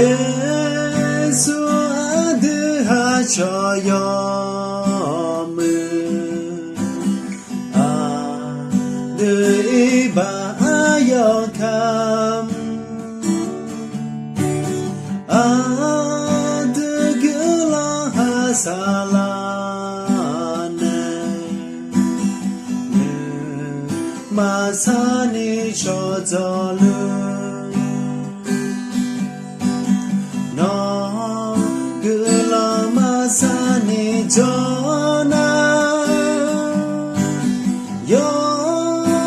예수 아들 하셔염을 아들이 바여감 아들 그라 하살라네 마사니 저절을 너 그라 마사니 전하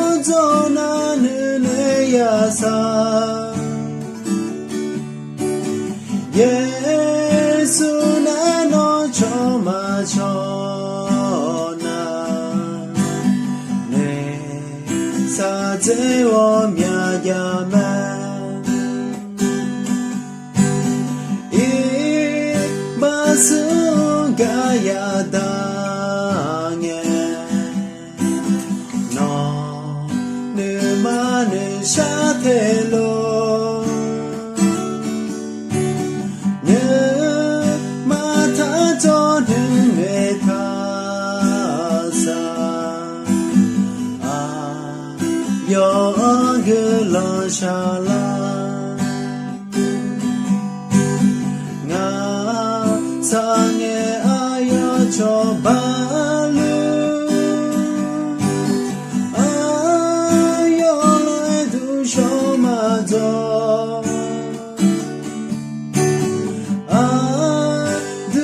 여전하는 애야사 예수 나너 저마전하 내 사제와 мя야만 순가야 당해 너는 많은 샤텔로 늘 맡아져는 외타사 영을 샤라 상에 아여 저 발루 아여라에 두셔마저 아드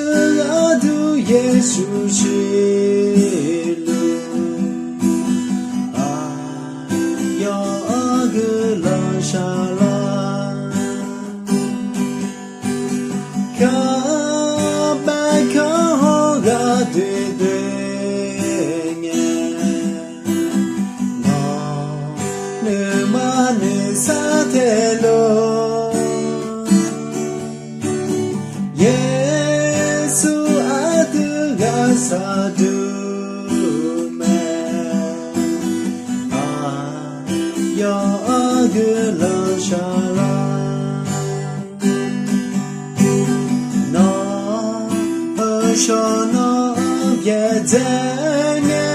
예수 실루 아여 글러샬라 너는 많은 사태로 예수 아들가 사두매 여글러샤라 너 어셔너 예쟁에